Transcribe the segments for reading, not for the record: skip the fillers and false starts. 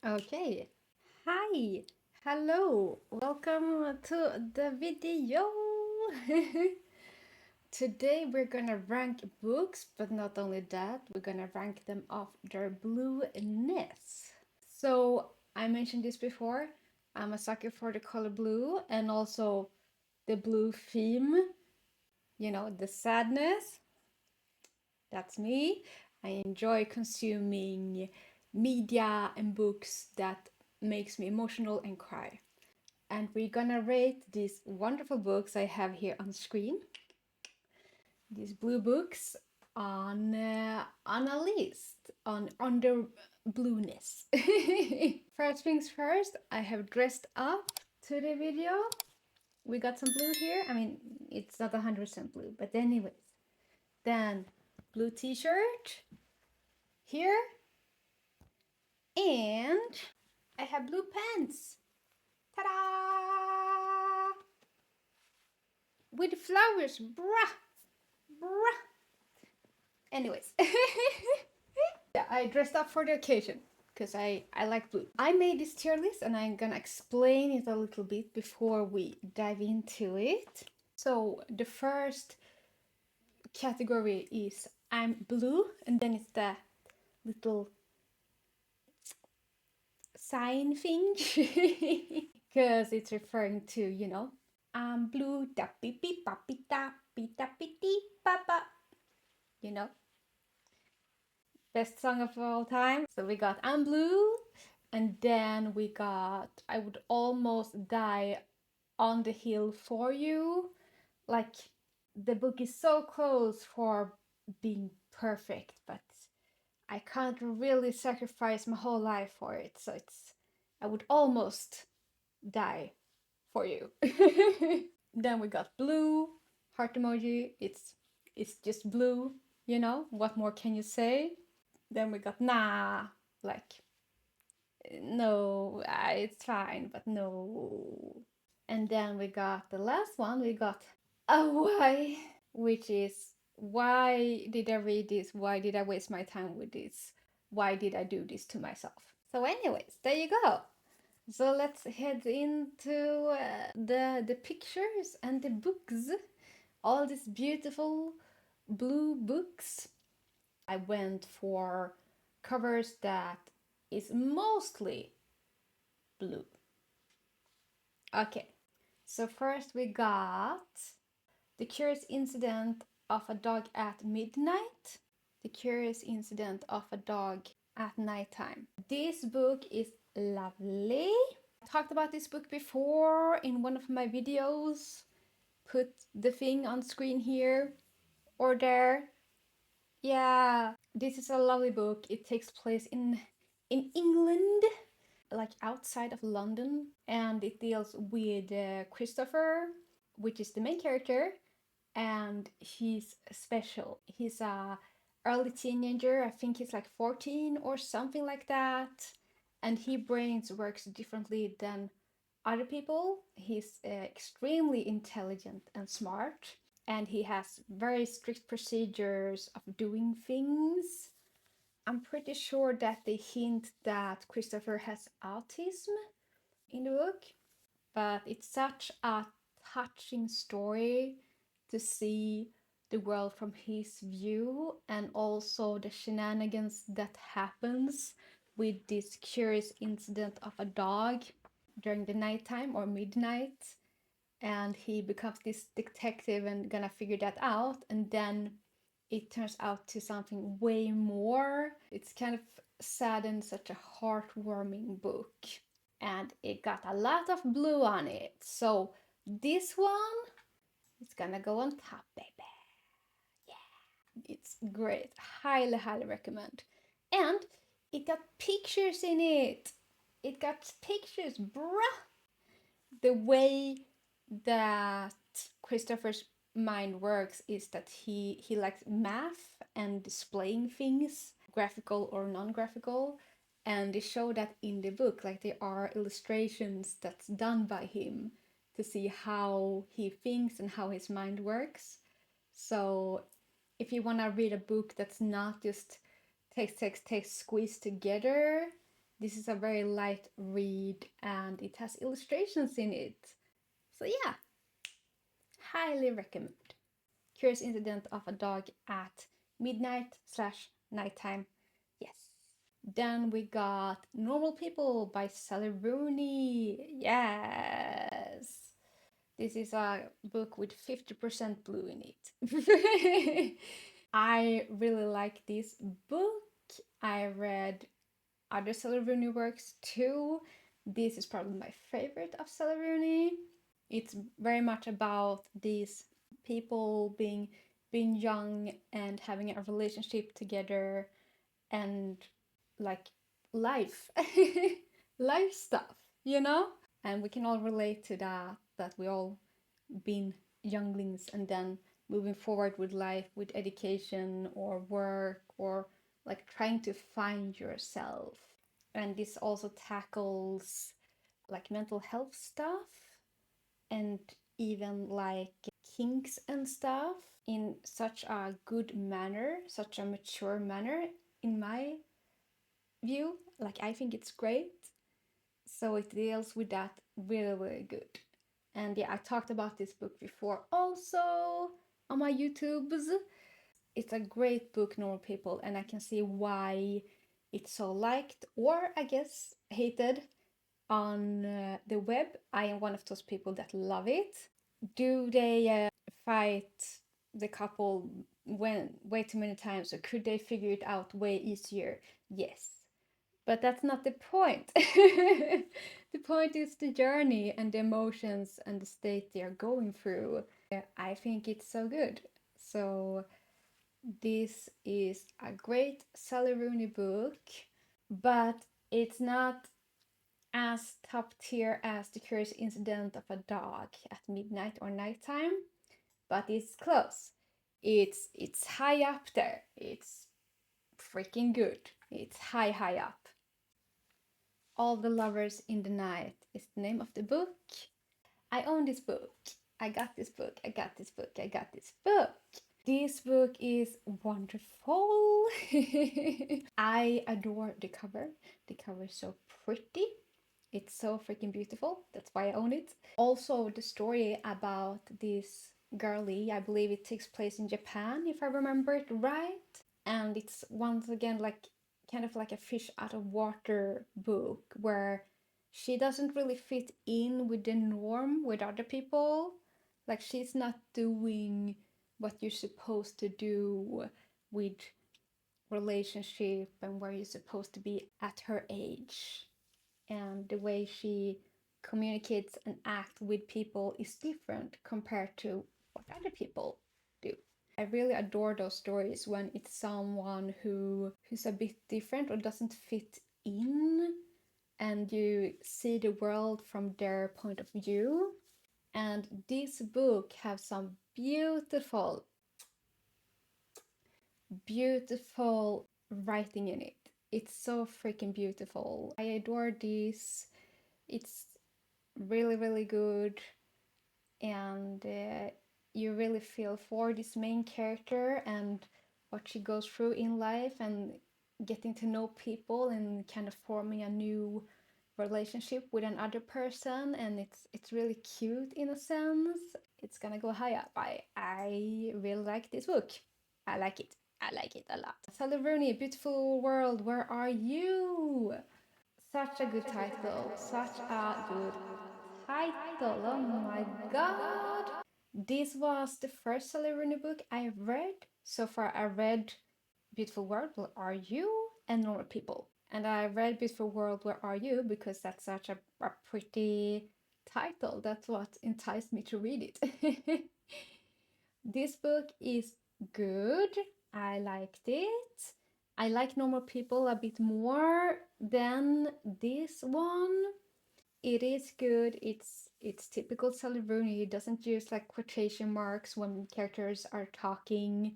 Okay. Hi. Hello. Welcome to the video. Today we're gonna rank books, but not only that, we're gonna rank them off their blueness. So I mentioned this before. I'm a sucker for the color blue and also the blue theme. You know, the sadness. That's me. I enjoy consuming media and books that makes me emotional and cry. And we're gonna rate these wonderful books I have here on screen. These blue books on a list on their blueness. First things first, I have dressed up to the video. We got some blue here. I mean, it's not 100% blue, but anyways. Then blue t-shirt here, and I have blue pants. Ta-da! With flowers, bruh, bruh. Anyways, yeah, I dressed up for the occasion because I like blue. I made this tier list and I'm gonna explain it a little bit before we dive into it. So the first category is I'm blue, and then it's the little sign thing because it's referring to, I'm blue, da pi pi pa pi ta pi ta pi ti papa. You know, best song of all time. So we got I'm blue, and then we got I would almost die on the hill for you. Like, the book is so close for being perfect, but I can't really sacrifice my whole life for it. So I would almost die for you. Then we got blue, heart emoji. It's just blue, What more can you say? Then we got nah, like no, it's fine, but no. And then we got the last one. We got a why, which is why did I read this? Why did I waste my time with this? Why did I do this to myself? So, anyways, there you go. So let's head into the pictures and the books. All these beautiful blue books. I went for covers that is mostly blue. Okay, so first we got The Curious Incident of a Dog at Midnight. The Curious Incident of a Dog at Nighttime. This book is lovely. I talked about this book before in one of my videos. Put the thing on screen here or there. Yeah, this is a lovely book. It takes place in England, like outside of London, and it deals with Christopher, which is the main character, and he's special. He's a early teenager. I think he's like 14 or something like that, and his brain works differently than other people. He's extremely intelligent and smart, and he has very strict procedures of doing things. I'm pretty sure that they hint that Christopher has autism in the book, but it's such a touching story to see the world from his view, and also the shenanigans that happens with this curious incident of a dog during the nighttime or midnight, and he becomes this detective and gonna figure that out, and then it turns out to something way more. It's kind of sad and such a heartwarming book, and it got a lot of blue on it, so this one is gonna go on top, baby. Yeah, it's great. Highly recommend. And it got pictures in it. It got pictures, bruh. The way that Christopher's mind works is that he likes math and displaying things, graphical or non-graphical, and they show that in the book. Like, there are illustrations that's done by him to see how he thinks and how his mind works. So if you want to read a book that's not just text squeezed together, This is a very light read and it has illustrations in it. So yeah, highly recommend. Curious Incident of a Dog at Midnight/Nighttime. Yes. Then we got Normal People by Sally Rooney. Yes. This is a book with 50% blue in it. I really like this book. I read other Sally Rooney works too. This is probably my favorite of Sally Rooney. It's very much about these people being young and having a relationship together and like life life stuff, you know? And we can all relate to that we all been younglings and then moving forward with life, with education or work, or like trying to find yourself. And this also tackles like mental health stuff and even like kinks and stuff in such a good manner, such a mature manner, in my view. Like, I think it's great. So it deals with that really, really good. And yeah, I talked about this book before also on my YouTubes. It's a great book, Normal People, and I can see why it's so liked, or I guess hated, on the web. I am one of those people that love it. Do they fight the couple when way too many times, or could they figure it out way easier? Yes, but that's not the point. The point is the journey and the emotions and the state they are going through. I think it's so good. So this is a great Sally Rooney book, but it's not as top tier as The Curious Incident of a Dog at Midnight or Nighttime, but it's close. It's high up there. It's freaking good. It's high up. All the Lovers in the Night is the name of the book. I own this book. I got this book. I got this book. I got this book. This book is wonderful. I adore the cover. The cover is so pretty. It's so freaking beautiful. That's why I own it. Also, the story about this girlie, I believe it takes place in Japan, if I remember it right. And it's once again like kind of like a fish out of water book where she doesn't really fit in with the norm with other people. Like, she's not doing what you're supposed to do with relationship and where you're supposed to be at her age. And the way she communicates and acts with people is different compared to what other people do. I really adore those stories when it's someone who's a bit different or doesn't fit in, and you see the world from their point of view. And this book has some beautiful, beautiful writing in it. It's so freaking beautiful. I adore this. It's really, really good. And you really feel for this main character and what she goes through in life and getting to know people and kind of forming a new relationship with another person, and it's really cute in a sense. It's gonna go high up. I really like this book. I like it. I like it a lot. Sally Rooney, Beautiful World, Where Are You? Such a good title. Such a good title. Oh my god. This was the first Sally Rooney book I read. So far I read Beautiful World, Where Are You? And Normal People. And I read Beautiful World, Where Are You? Because that's such a pretty title. That's what enticed me to read it. This book is good. I liked it. I like Normal People a bit more than this one. It is good. It's typical Sally Rooney. It doesn't use like quotation marks when characters are talking,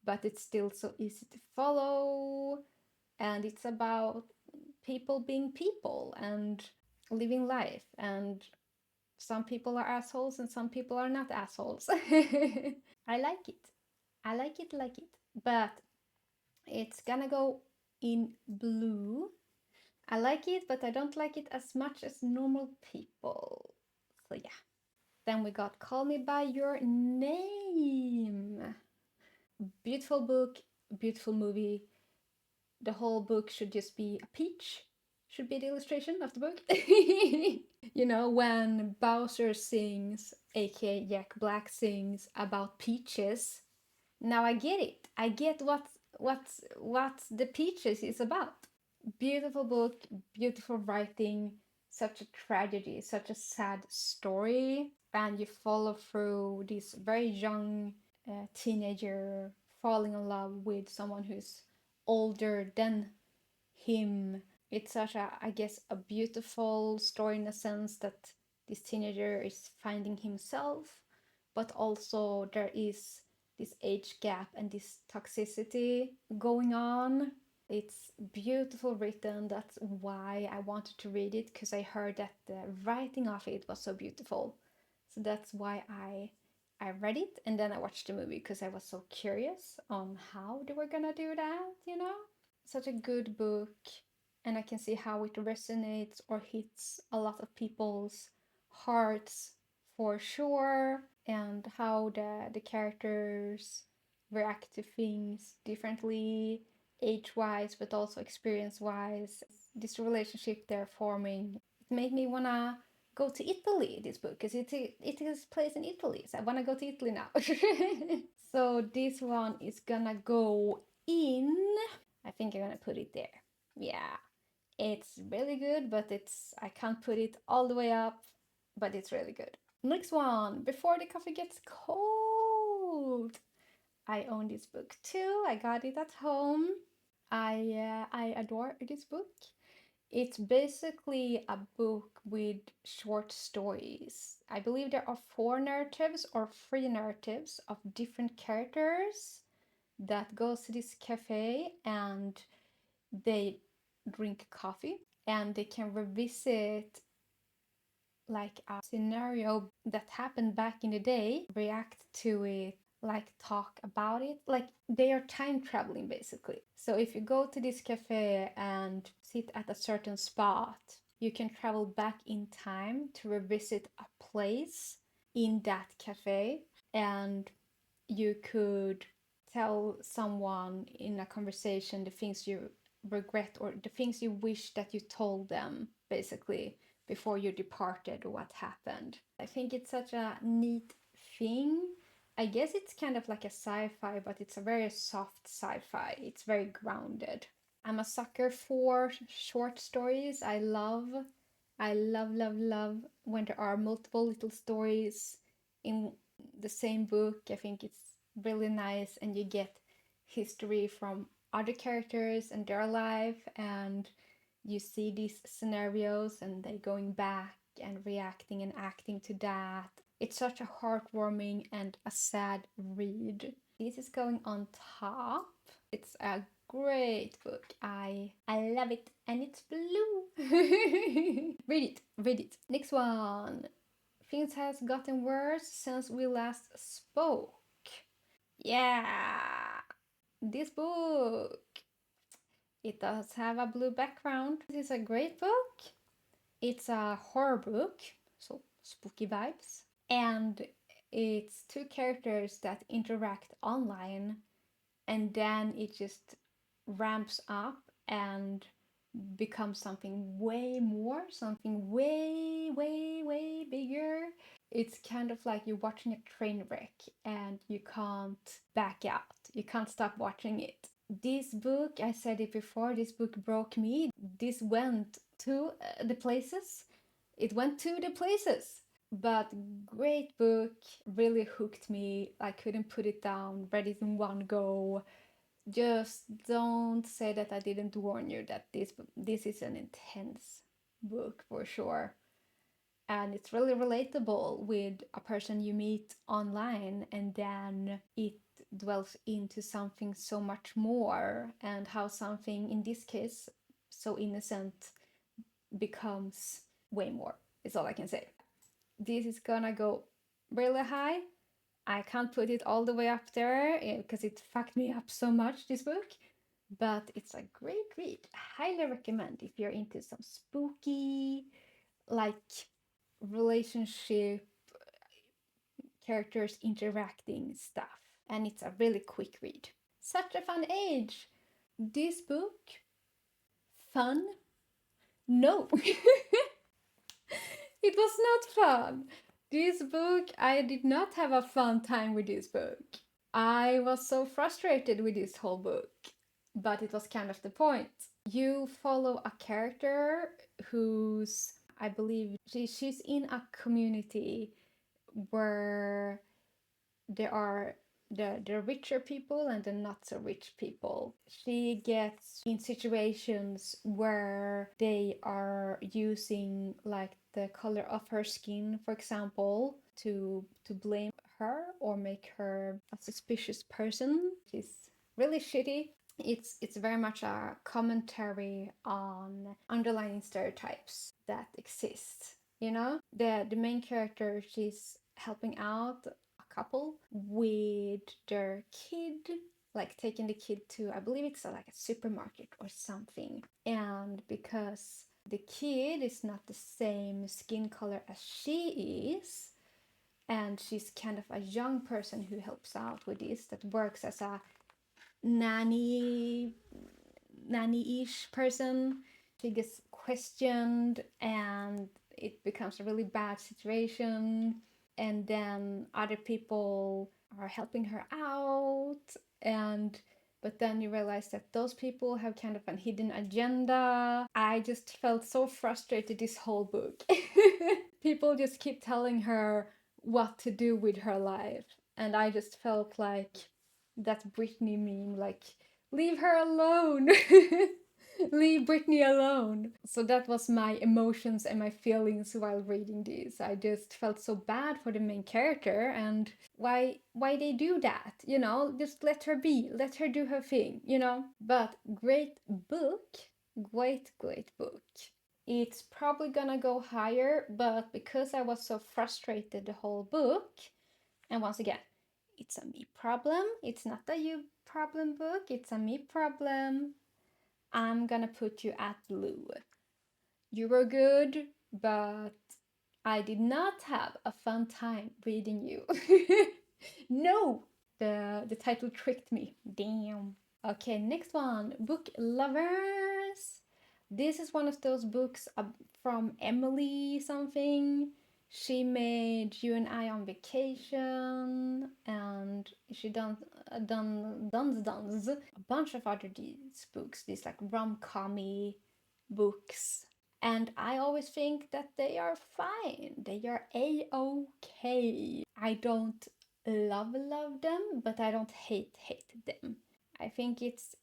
but it's still so easy to follow. And it's about people being people and living life. And some people are assholes and some people are not assholes. I like it. I like it, like it. But it's gonna go in blue I like it, but I don't like it as much as normal people. So yeah. Then we got Call Me By Your Name. Beautiful book, beautiful movie. The whole book should just be a peach. Should be the illustration of the book. You know, when Bowser sings, aka Jack Black sings about peaches. Now I get it. I get what the peaches is about. Beautiful book, beautiful writing, such a tragedy, such a sad story, and you follow through this very young teenager falling in love with someone who's older than him. It's such a, I guess, a beautiful story in a sense that this teenager is finding himself, but also there is this age gap and this toxicity going on. It's beautiful written. That's why I wanted to read it, because I heard that the writing of it was so beautiful. So that's why I read it, and then I watched the movie because I was so curious on how they were gonna do that, you know? Such a good book, and I can see how it resonates or hits a lot of people's hearts for sure, and how the characters react to things differently, age wise, but also experience wise. This relationship they're forming, it made me wanna go to Italy, this book, because it is placed in Italy, so I wanna go to Italy now. So this one is gonna go in, I think I'm gonna put it there. Yeah, it's really good, but I can't put it all the way up, but it's really good. Next one, Before the Coffee Gets Cold. I own this book too. I got it at home. I adore this book. It's basically a book with short stories. I believe there are 4 narratives or 3 narratives of different characters that goes to this cafe, and they drink coffee, and they can revisit like a scenario that happened back in the day, react to it, like talk about it, like they are time traveling basically. So if you go to this cafe and sit at a certain spot, you can travel back in time to revisit a place in that cafe, and you could tell someone in a conversation the things you regret or the things you wish that you told them, basically, before you departed or what happened. I think it's such a neat thing. I guess it's kind of like a sci-fi, but it's a very soft sci-fi. It's very grounded. I'm a sucker for short stories. I love when there are multiple little stories in the same book. I think it's really nice, and you get history from other characters and their life, and you see these scenarios and they going back and reacting and acting to that. It's such a heartwarming and a sad read. This is going on top. It's a great book. I love it, and it's blue. Read it. Next one. Things has gotten worse since we last spoke. Yeah, this book. It does have a blue background. This is a great book. It's a horror book, so spooky vibes. And it's 2 characters that interact online, and then it just ramps up and becomes something way more, something way bigger. It's kind of like you're watching a train wreck and you can't back out, you can't stop watching it. This book, I said it before, this book broke me. This went to the places, it went to the places. But great book, really hooked me. I couldn't put it down, read it in one go. Just don't say that I didn't warn you that this is an intense book for sure. And it's really relatable with a person you meet online, and then it dwells into something so much more, and how something, in this case, so innocent becomes way more, is all I can say. This is gonna go really high. I can't put it all the way up there because it fucked me up so much, this book. but it's a great read. Highly recommend if you're into some spooky, like relationship characters interacting stuff. And it's a really quick read. Such a fun age. This book, fun? No. It was not fun. This book, I did not have a fun time with this book. I was so frustrated with this whole book, but it was kind of the point. You follow a character who's, I believe, she's in a community where there are the richer people and the not so rich people. She gets in situations where they are using like the color of her skin, for example, to blame her or make her a suspicious person. She's really shitty. It's very much a commentary on underlying stereotypes that exist. You know, the main character, she's helping out couple with their kid, like taking the kid to, I believe it's like a supermarket or something. And because the kid is not the same skin color as she is, and she's kind of a young person who helps out with this, that works as a nanny-ish person, she gets questioned and it becomes a really bad situation, and then other people are helping her out, and but then you realize that those people have kind of a hidden agenda. I just felt so frustrated this whole book. People just keep telling her what to do with her life, and I just felt like that Britney meme, like, leave her alone. Leave Britney alone. So that was my emotions and my feelings while reading this. I just felt so bad for the main character, and why they do that, you know? Just let her be, let her do her thing, you know? But great book, great book. It's probably gonna go higher, but because I was so frustrated the whole book, and once again, it's a me problem. It's not a you problem book, it's a me problem. I'm gonna put you at blue. You were good, but I did not have a fun time reading you. No! The title tricked me. Damn. Okay, next one. Book Lovers. This is one of those books from Emily something. She made You and I on Vacation, and she done a bunch of other these books, these like rom-commy books. And I always think that they are fine. They are a-okay. I don't love them, but I don't hate them. I think it's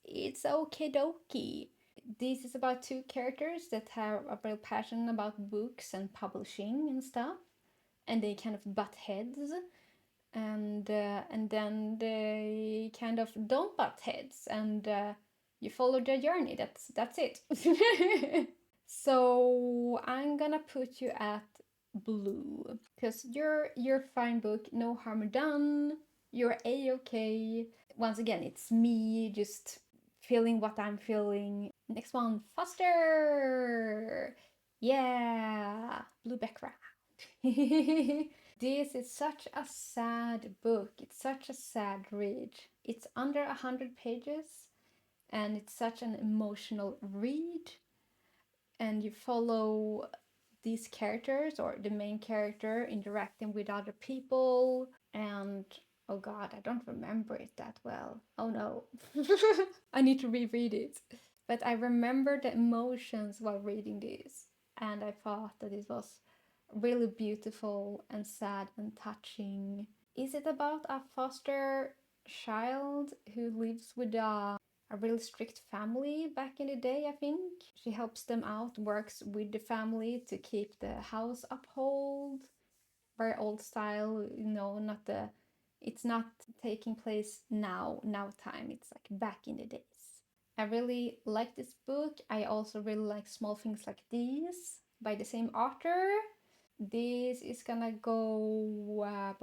okay dokie. This is about two characters that have a real passion about books and publishing and stuff, and they kind of butt heads, and then they kind of don't butt heads, and you follow their journey. That's it. So I'm gonna put you at blue because you're fine book, no harm done. You're a-okay. Once again, it's me just feeling what I'm feeling. Next one, Foster. Yeah, blue background. This is such a sad book. It's such a sad read. It's under 100 pages and it's such an emotional read. And you follow these characters, or the main character, interacting with other people. And oh god, I don't remember it that well. Oh no. I need to reread it. But I remember the emotions while reading this. And I thought that it was really beautiful and sad and touching. Is it about a foster child who lives with a really strict family back in the day, I think? She helps them out, works with the family to keep the house uphold. Very old style, you know, it's not taking place now time, it's like back in the days. I really like this book. I also really like Small Things Like These by the same author. This is gonna go where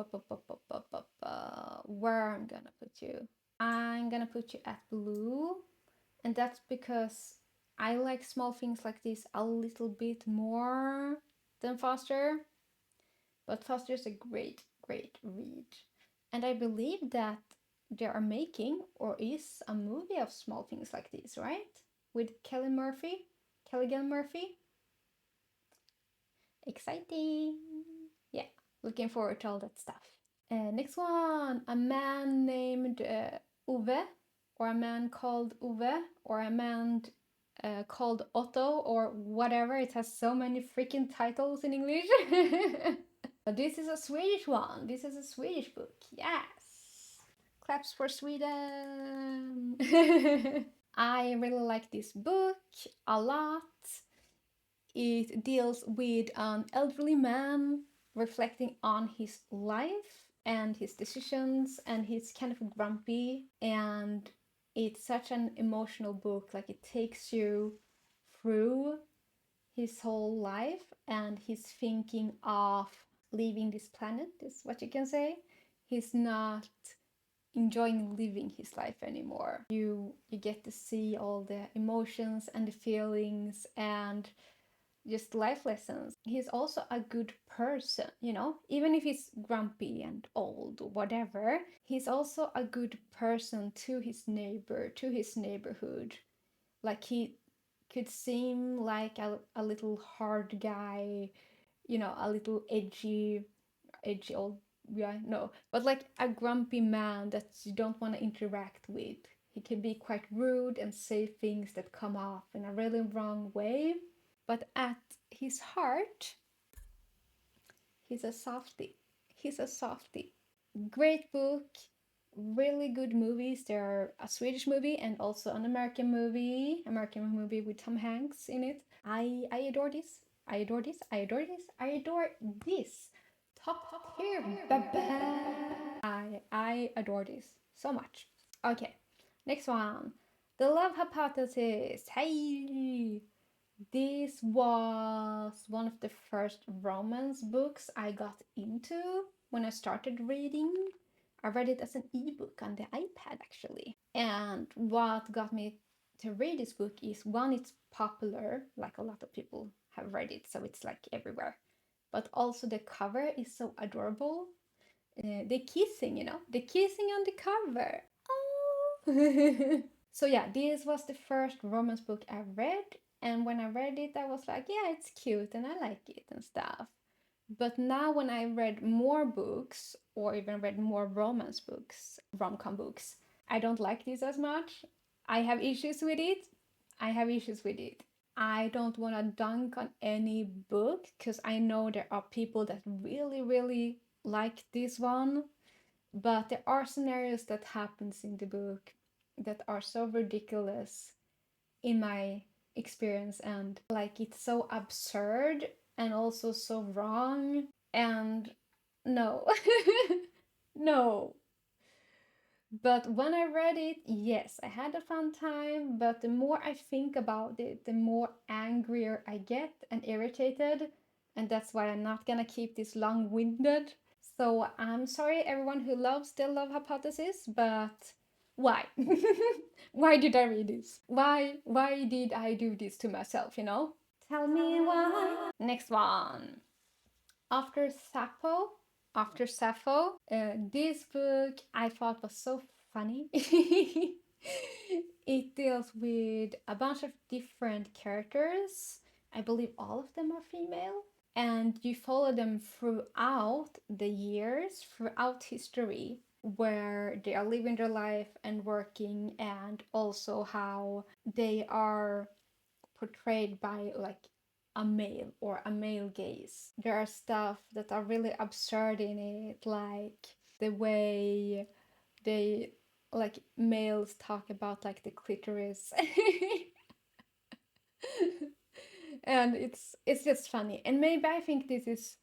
I'm gonna put you. I'm gonna put you at blue And that's because I like small things like this a little bit more than Foster. But Foster is a great, great read. And I believe that they are making or is a movie of small things like this, right? With Kelligan Murphy. Exciting. Yeah, looking forward to all that stuff. Next one, a man named Uwe, or a man called Uwe, or a man called Otto, or whatever. It has so many freaking titles in English. This is a Swedish one. This is a Swedish book. Yes. Claps for Sweden. I really like this book a lot. It deals with an elderly man reflecting on his life and his decisions, and he's kind of grumpy, and it's such an emotional book. Like, it takes you through his whole life and his thinking of leaving this planet, is what you can say. He's not enjoying living his life anymore. You get to see all the emotions and the feelings and just life lessons. He's also a good person, you know, even if he's grumpy and old or whatever, he's also a good person to his neighbor, to his neighborhood. Like, he could seem like a little hard guy, you know, a little edgy old guy, no, but like a grumpy man that you don't want to interact with. He can be quite rude and say things that come off in a really wrong way. But at his heart, he's a softie. He's a softie. Great book, really good movies. There are a Swedish movie and also an American movie with Tom Hanks in it. I adore this. I adore this. I adore this. I adore this. Top tier, I adore this so much. Okay, next one. The Love Hypothesis. Hey, this was one of the first romance books I got into when I started reading. I read it as an ebook on the iPad actually. And what got me to read this book is, one, it's popular, like a lot of people have read it, so it's like everywhere. But also the cover is so adorable. The kissing, you know, the kissing on the cover. Oh. So yeah, this was the first romance book I read, and when I read it, I was like, yeah, it's cute and I like it and stuff. But now, when I read more books, or even read more romance books, rom-com books, I don't like this as much. I have issues with it. I have issues with it. I don't want to dunk on any book because I know there are people that really, really like this one. But there are scenarios that happens in the book that are so ridiculous in my experience, and like, it's so absurd and also so wrong, and no. No. But when I read it, yes, I had a fun time, but the more I think about it, the more angrier I get and irritated, and that's why I'm not gonna keep this long-winded. So I'm sorry everyone who loves the Love Hypothesis, but why? Why did I read this? Why did I do this to myself, you know? Tell me why. Next one. After Sappho, this book I thought was so funny. It deals with a bunch of different characters. I believe all of them are female. And you follow them throughout the years, throughout history, where they are living their life and working, and also how they are portrayed by like a male or a male gaze. There are stuff that are really absurd in it, like the way they, like, males talk about like the clitoris. And it's just funny. And maybe I think this is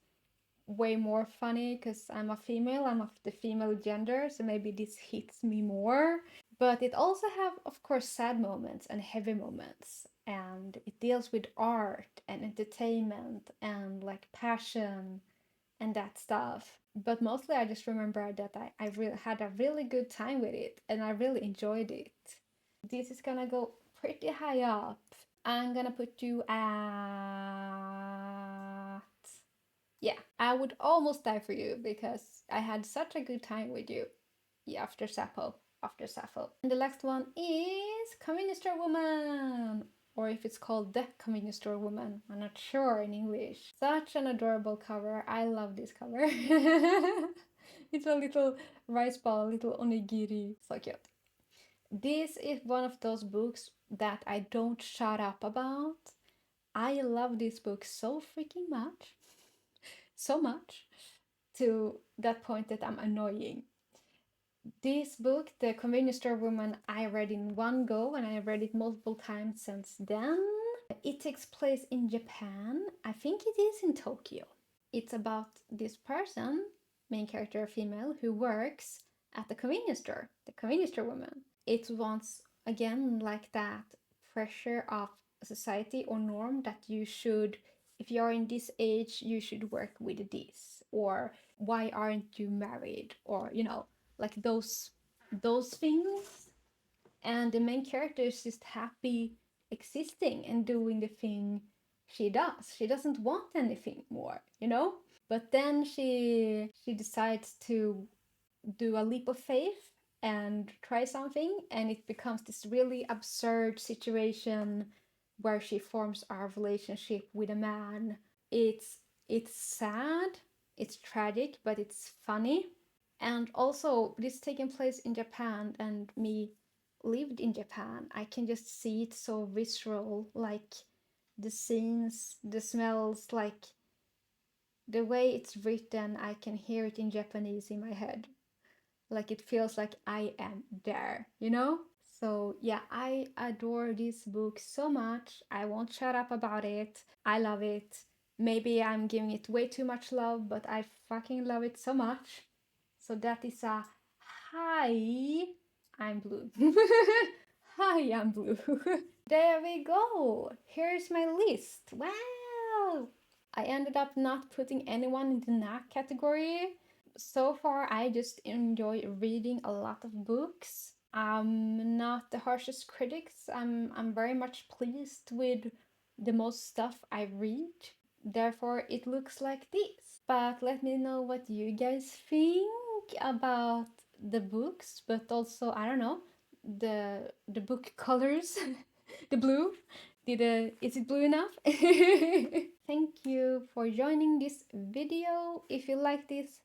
way more funny because I'm a female, I'm of the female gender, so maybe this hits me more. But it also have, of course, sad moments and heavy moments, and it deals with art and entertainment and like passion and that stuff. But mostly I just remember that I really had a really good time with it and I really enjoyed it. This is gonna go pretty high up. I'm gonna put you at... Yeah, I would almost die for you because I had such a good time with you. Yeah, after Sappho. After Sappho. And the last one is Convenience Store Woman. Or if it's called The Convenience Store Woman. I'm not sure in English. Such an adorable cover. I love this cover. It's a little rice ball, little onigiri. So cute. This is one of those books that I don't shut up about. I love this book so freaking much. So much. To that point that I'm annoying. This book, The Convenience Store Woman, I read in one go and I read it multiple times since then. It takes place in Japan. I think it is in Tokyo. It's about this person, main character female, who works at the convenience store, the convenience store woman. It wants, again, like that pressure of society or norm that you should, if you're in this age, you should work with this, or why aren't you married, or like those things. And the main character is just happy existing and doing the thing she does. She doesn't want anything more. But then she decides to do a leap of faith and try something, and it becomes this really absurd situation where she forms a relationship with a man. It's sad, it's tragic, but it's funny. And also, this taking place in Japan, and me lived in Japan, I can just see it so visceral, like the scenes, the smells, like the way it's written, I can hear it in Japanese in my head. Like it feels like I am there. So yeah, I adore this book so much. I won't shut up about it. I love it. Maybe I'm giving it way too much love, but I fucking love it so much. So that is a hi, I'm blue. Hi, I'm blue. There we go. Here's my list. Wow. I ended up not putting anyone in the knack category. So far, I just enjoy reading a lot of books. I'm not the harshest critics. I'm very much pleased with the most stuff I read. Therefore, it looks like this. But let me know what you guys think about the books, but also, I don't know, the book colors, the blue. Is it blue enough? Thank you for joining this video. If you like this,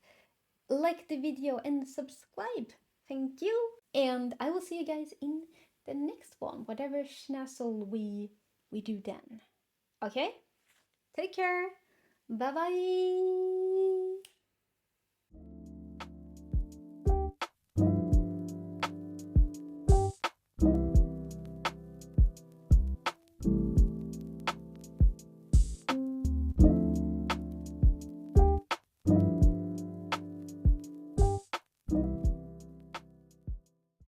like the video and subscribe. Thank you. And I will see you guys in the next one, whatever schnazzle we do then. Okay? Take care. Bye bye.